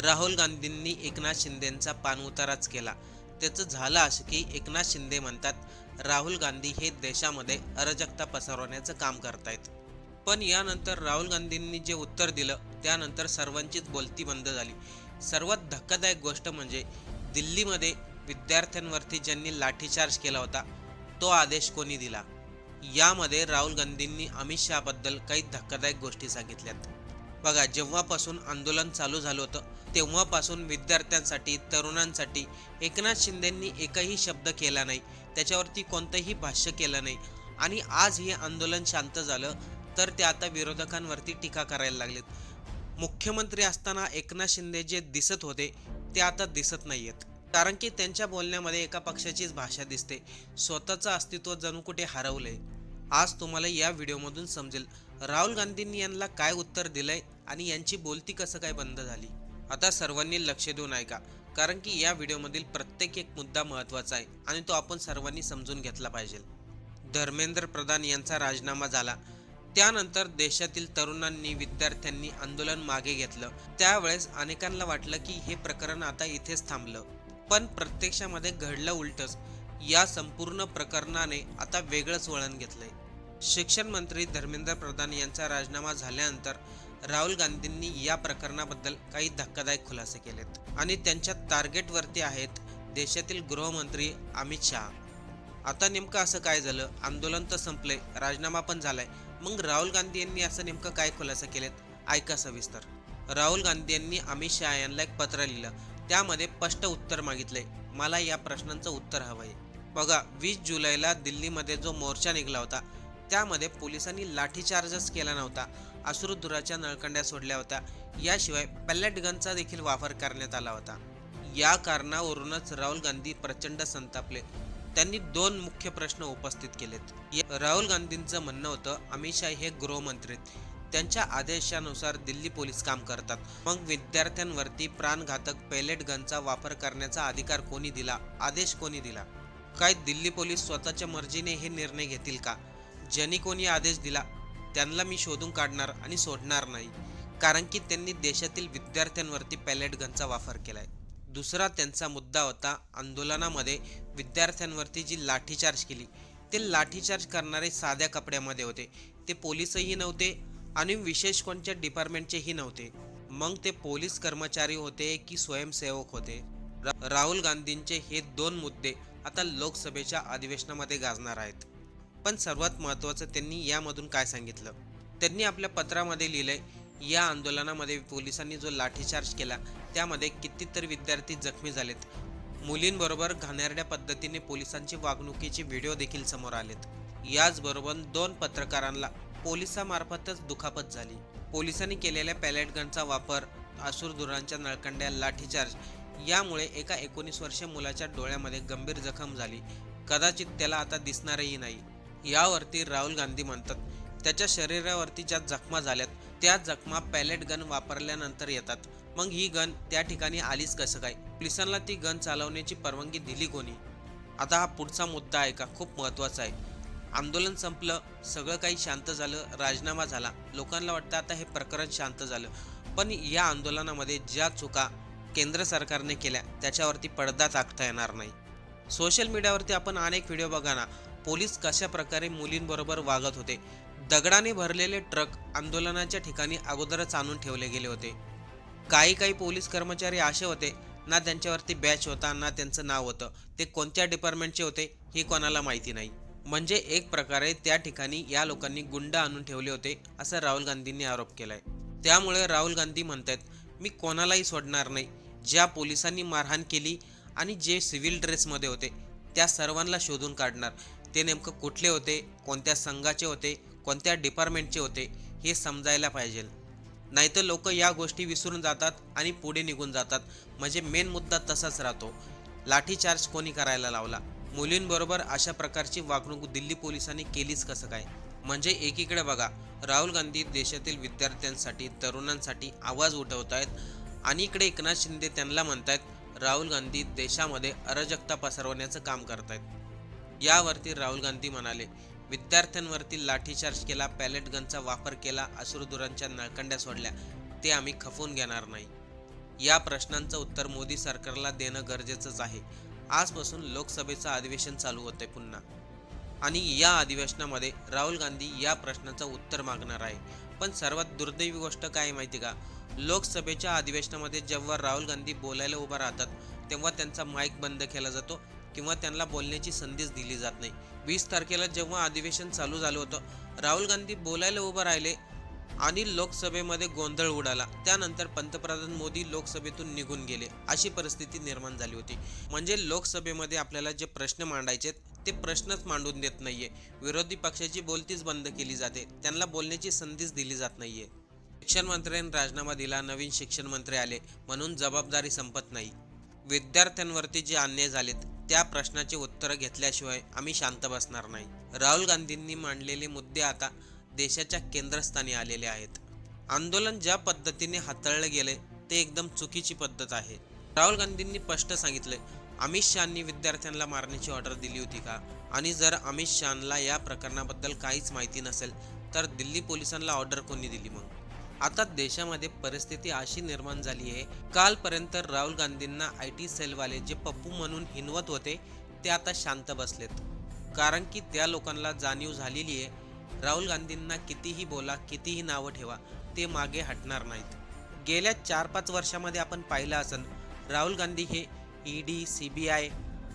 राहुल गांधींनी एकनाथ शिंदेंचा पाणउताराच केला. त्याचं झालं असं की एकनाथ शिंदे म्हणतात राहुल गांधी हे देशामध्ये अराजकता पसरवण्याचं काम करतायत. पण यानंतर राहुल गांधींनी जे उत्तर दिलं त्यानंतर सर्वांचीच बोलती बंद झाली. सर्वात धक्कादायक गोष्ट म्हणजे दिल्लीमध्ये विद्यार्थ्यांवरती ज्यांनी लाठीचार्ज केला होता तो आदेश कोणी दिला? यामध्ये राहुल गांधींनी अमित शहाबद्दल काही धक्कादायक गोष्टी सांगितल्यात. बघा, जेव्हापासून आंदोलन चालू झालं होतं तेव्हापासून विद्यार्थ्यांसाठी, तरुणांसाठी एकनाथ शिंदेंनी एकही शब्द केला नाही, त्याच्यावरती कोणतंही भाष्य केलं नाही. आणि आज हे आंदोलन शांत झालं तर ते आता विरोधकांवरती टीका करायला लागलेत. मुख्यमंत्री असताना एकनाथ शिंदे जे दिसत होते ते आता दिसत नाहीयेत. कारण की त्यांच्या बोलण्यामध्ये एका पक्षाचीच भाषा दिसते. स्वतःचं अस्तित्व जणू कुठे हरवलंय. आज तुम्हाला या व्हिडिओमधून समजेल राहुल गांधींनी यांना काय उत्तर दिलंय आणि यांची बोलती कसं काय बंद झाली. आता सर्वांनी लक्ष देऊन ऐका, कारण की या व्हिडिओमधील प्रत्येक एक मुद्दा महत्त्वाचा आहे आणि तो आपण सर्वांनी समजून घेतला पाहिजे. धर्मेंद्र प्रधान यांचा राजीनामा झाला. त्यानंतर देशातील तरुणांनी, विद्यार्थ्यांनी आंदोलन मागे घेतलं. त्यावेळेस अनेकांना वाटलं की हे प्रकरण आता इथेच थांबलं, पण प्रत्यक्षामध्ये घडलं उलटच. या संपूर्ण प्रकरणाने आता वेगळंच वळण घेतलंय. शिक्षण मंत्री धर्मेंद्र प्रधान यांचा राजीनामा झाल्यानंतर राहुल गांधींनी या प्रकरणाबद्दल काही धक्कादायक खुलासे केलेत आणि त्यांच्या टार्गेटवरती आहेत देशातील गृहमंत्री अमित शहा. आता नेमकं असं काय झालं? आंदोलन तर संपलंय, राजीनामा पण झालाय, मग राहुल गांधी यांनी असं नेमकं काय खुलासा केलेत? ऐका सविस्तर. राहुल गांधी यांनी अमित शहा यांना एक पत्र लिहिलं. त्यामध्ये स्पष्ट उत्तर मागितलंय. मला या प्रश्नांचं उत्तर हवंय. बघा, 20 जुलैला दिल्लीमध्ये जो मोर्चा निघाला होता त्यामध्ये पोलिसांनी लाठीचार्जच केला नव्हता, अश्रुधुराच्या नळकंड्या सोडल्या होत्या, याशिवाय पॅलेट गनचा देखील वापर करण्यात आला होता. या कारणावरूनच राहुल गांधी प्रचंड संतापले. त्यांनी 2 मुख्य प्रश्न उपस्थित केलेत. राहुल गांधींचं म्हणणं होतं अमित शहा हे गृहमंत्री, त्यांच्या आदेशानुसार दिल्ली पोलीस काम करतात, मग विद्यार्थ्यांवरती प्राणघातक पॅलेट गनचा वापर करण्याचा अधिकार कोणी दिला? आदेश कोणी दिला? काय दिल्ली पोलीस स्वतःच्या मर्जीने हे निर्णय घेतील का? ज्यांनी कोणी आदेश दिला त्यांना मी शोधून काढणार आणि सोडणार नाही, कारण की त्यांनी देशातील विद्यार्थ्यांवरती पॅलेट गनचा वापर केलाय. दुसरा त्यांचा मुद्दा होता आंदोलनामध्ये विद्यार्थ्यांवरती जी लाठीचार्ज केली ते लाठीचार्ज करणारे साध्या कपड्यामध्ये होते, ते पोलीसही नव्हते आणि विशेष कोणत्या डिपार्टमेंटचेही नव्हते. मग ते पोलीस कर्मचारी होते की स्वयंसेवक होते? राहुल गांधींचे हे 2 मुद्दे आता लोकसभेच्या अधिवेशनामध्ये गाजणार आहेत. पण सर्वात महत्त्वाचं त्यांनी यामधून काय सांगितलं? त्यांनी आपल्या पत्रामध्ये लिहिलंय, या आंदोलनामध्ये पोलिसांनी जो लाठीचार्ज केला त्यामध्ये कितीतरी विद्यार्थी जखमी झालेत. मुलींबरोबर घाणेरड्या पद्धतीने पोलिसांची वागणुकीचे व्हिडिओ देखील समोर आलेत. याचबरोबर 2 पत्रकारांना पोलिसांमार्फतच दुखापत झाली. पोलिसांनी केलेल्या पॅलेट गनचा वापर, अश्रुधुराच्या नळकंड्या, लाठीचार्ज यामुळे एका 19 वर्षीय मुलाच्या डोळ्यामध्ये गंभीर जखम झाली. कदाचित त्याला आता दिसणारही नाही. यावरती राहुल गांधी म्हणतात त्याच्या शरीरावरती ज्या जखमा झाल्यात त्या जखमा पॅलेट गन वापरल्यानंतर येतात. मग ही गन त्या ठिकाणी आलीच कसं काय? पोलिसांना ती गन चालवण्याची परवानगी दिली कोणी? आता हा पुढचा मुद्दा आहे का, खूप महत्त्वाचा आहे. आंदोलन संपलं, सगळं काही शांत झालं, राजीनामा झाला, लोकांना वाटतं आता हे प्रकरण शांत झालं. पण या आंदोलनामध्ये ज्या चुका केंद्र सरकारने केल्या त्याच्यावरती पडदा टाकता येणार नाही. सोशल मीडियावरती आपण अनेक व्हिडिओ बघा ना, पोलीस कशा प्रकारे मुलींबरोबर वागत होते. दगडाने भरलेले ट्रक आंदोलनाच्या ठिकाणी अगोदरच आणून ठेवले गेले होते. काही पोलीस कर्मचारी असे होते ना त्यांच्यावरती बॅच होता ना त्यांचं नाव होतं, ते कोणत्या डिपार्टमेंटचे होते हे कोणाला माहिती नाही. म्हणजे एक प्रकारे त्या ठिकाणी या लोकांनी गुंड आणून ठेवले होते असं राहुल गांधींनी आरोप केलाय. त्यामुळे राहुल गांधी म्हणतात मी कोणालाही सोडणार नाही. ज्या पोलिसांनी मारहाण केली आणि जे सिव्हिल ड्रेसमध्ये होते त्या सर्वांना शोधून काढणार. ते नेमकं कुठले होते, कोणत्या संघाचे होते, कोणत्या डिपार्टमेंटचे होते हे समजायला पाहिजे. नाहीतर लोक या गोष्टी विसरून जातात आणि पुढे निघून जातात. म्हणजे मेन मुद्दा तसाच राहतो. लाठीचार्ज कोणी करायला लावला? मुलींबरोबर अशा प्रकारची वागणूक दिल्ली पोलिसांनी केलीच कसं काय? म्हणजे एकीकडे बघा, राहुल गांधी देशातील विद्यार्थ्यांसाठी, तरुणांसाठी आवाज उठवत आहेत आणि इकडे एकनाथ शिंदे त्यांना म्हणतायत राहुल गांधी देशामध्ये अराजकता पसरवण्याचं काम करतायत. यावरती राहुल गांधी म्हणाले विद्यार्थ्यांवरती लाठीचार्ज केला, पॅलेट गनचा वापर केला, अश्रुधुराच्या नळकंड्या सोडल्या, ते आम्ही खपवून घेणार नाही. या प्रश्नांचं उत्तर मोदी सरकारला देणं गरजेचंच आहे. आजपासून लोकसभेचं अधिवेशन चालू होतंय पुन्हा आणि या अधिवेशनामध्ये राहुल गांधी या प्रश्नाचं उत्तर मागणार आहे. पण सर्वात दुर्दैवी गोष्ट काय आहे माहिती का? लोकसभेच्या अधिवेशनामध्ये जेव्हा राहुल गांधी बोलायला उभं राहतात, तेव्हा त्यांचा माईक बंद केला जातो किंवा त्यांना बोलण्याची संधीच दिली जात नाही. 20 तारखेला जेव्हा अधिवेशन चालू झालं होतं, राहुल गांधी बोलायला उभं राहिले आणि लोकसभेमध्ये गोंधळ उडाला. त्यानंतर पंतप्रधान मोदी लोकसभेतून निघून गेले, अशी परिस्थिती निर्माण झाली होती. म्हणजे लोकसभेमध्ये आपल्याला जे प्रश्न मांडायचे ते प्रश्नच मांडून देत नाहीये. विरोधी पक्षाची बोलतीच बंद केली जाते, त्यांना बोलण्याची संधीच दिली जात नाहीये. शिक्षण मंत्र्यांनी राजीनामा दिला, नवीन शिक्षण मंत्री आले म्हणून जबाबदारी संपत नाही. विद्यार्थ्यांवरती जे अन्याय झालेत त्या प्रश्नाचे उत्तर घेतल्याशिवाय आम्ही शांत बसणार नाही. राहुल गांधींनी मांडलेले मुद्दे आता देशाच्या केंद्रस्थानी आलेले आहेत. आंदोलन ज्या पद्धतीने हाताळले गेले ते एकदम चुकीची पद्धत आहे. राहुल गांधींनी स्पष्ट सांगितले, अमित शहानी विद्यार्थ्यांना मारण्याची ऑर्डर दिली होती का? आणि जर अमित शहाला या प्रकरणाबद्दल काहीच माहिती नसेल तर दिल्ली पोलिसांना ऑर्डर कोणी दिली मग? आता देशामध्ये परिस्थिती अशी निर्माण झाली आहे, कालपर्यंत राहुल गांधींना IT सेलवाले जे पप्पू म्हणून हिनवत होते ते आता शांत बसलेत. कारण की त्या लोकांना जाणीव झालेली आहे, राहुल गांधींना कितीही बोला, कितीही नावं ठेवा, ते मागे हटणार नाहीत. गेल्या 4-5 वर्षामध्ये आपण पाहिलं असेल, राहुल गांधी हे ED, CBI,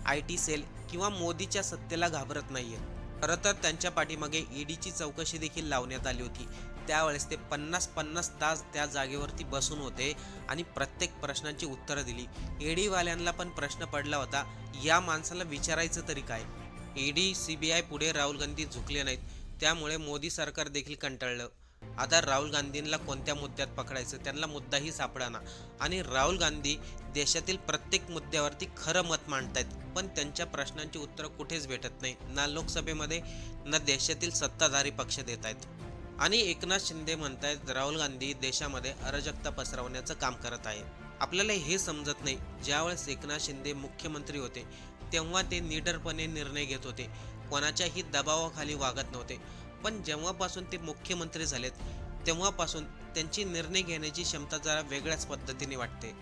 IT सेल किंवा मोदीच्या सत्तेला घाबरत नाहीये. खरं तर त्यांच्या पाठीमागे EDची चौकशी देखील लावण्यात आली होती. त्यावेळेस ते 50-50 तास त्या जागेवरती बसून होते आणि प्रत्येक प्रश्नांची उत्तरं दिली. ED वाल्यांना पण प्रश्न पडला होता, या माणसाला विचारायचं तरी काय? ED, CBI पुढे राहुल गांधी झुकले नाहीत, त्यामुळे मोदी सरकार देखील कंटाळलं. आता राहुल गांधींना कोणत्या मुद्द्यात पकडायचं त्यांना मुद्दाही सापडाना आणि राहुल गांधी देशातील प्रत्येक मुद्द्यावरती खरं मत मांडतायत, पण त्यांच्या प्रश्नांची उत्तरं कुठेच भेटत नाही. ना लोकसभेमध्ये ना देशातील सत्ताधारी पक्ष देत आहेत. आणि एकनाथ शिंदे म्हणतायत राहुल गांधी देशामध्ये अराजकता पसरवण्याचं काम करत आहे. आपल्याला हे समजत नाही, ज्यावेळेस एकनाथ शिंदे मुख्यमंत्री होते तेव्हा ते निडरपणे निर्णय घेत होते, कोणाच्याही दबावाखाली वागत नव्हते. पण जेव्हापासून ते मुख्यमंत्री झालेत तेव्हापासून त्यांची निर्णय घेण्याची क्षमता जरा वेगळ्याच पद्धतीने वाटते.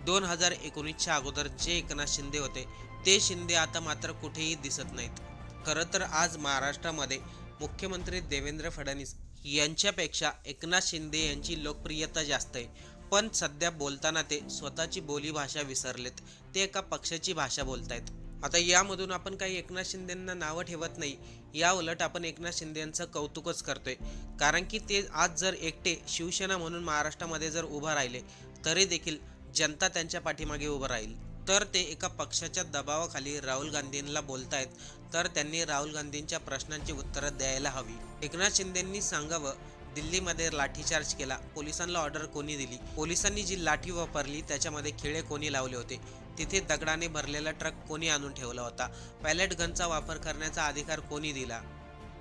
2019च्या अगोदर जे एकनाथ शिंदे होते ते शिंदे आता मात्र कुठेही दिसत नाहीत. खरं तर आज महाराष्ट्रामध्ये मुख्यमंत्री देवेंद्र फडणवीस यांच्यापेक्षा एकनाथ शिंदे यांची लोकप्रियता जास्त आहे. पण सध्या बोलताना ते स्वतःची बोलीभाषा विसरलेत, ते एका पक्षाची भाषा बोलतायत. आता यामधून आपण काही एकनाथ शिंदेंना नावं ठेवत नाही, या उलट आपण एकनाथ शिंदे यांचं कौतुकच करतोय. कारण की ते आज जर एकटे शिवसेना म्हणून महाराष्ट्रामध्ये जर उभा राहिले तरी देखील जनता त्यांच्या पाठीमागे उभं राहील. तर ते एका पक्षाच्या दबावाखाली राहुल गांधींना बोलतायत, तर त्यांनी राहुल गांधींच्या प्रश्नांची उत्तरं द्यायला हवी. एकनाथ शिंदेंनी सांगावं, दिल्लीमध्ये लाठीचार्ज केला, पोलिसांना ऑर्डर कोणी दिली? पोलिसांनी जी लाठी वापरली त्याच्यामध्ये खिळे कोणी लावले होते? तिथे दगडाने भरलेला ट्रक कोणी आणून ठेवला होता? पॅलेट गनचा वापर करण्याचा अधिकार कोणी दिला?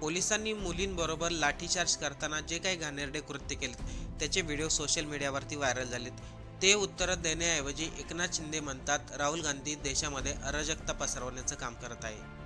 पोलिसांनी मुलींबरोबर लाठीचार्ज करताना जे काही घाणेरडे कृत्य केले त्याचे व्हिडिओ सोशल मीडियावरती व्हायरल झालेत. ते उत्तरं देण्याऐवजी एकनाथ शिंदे म्हणतात राहुल गांधी देशामध्ये अराजकता पसरवण्याचं काम करत आहे.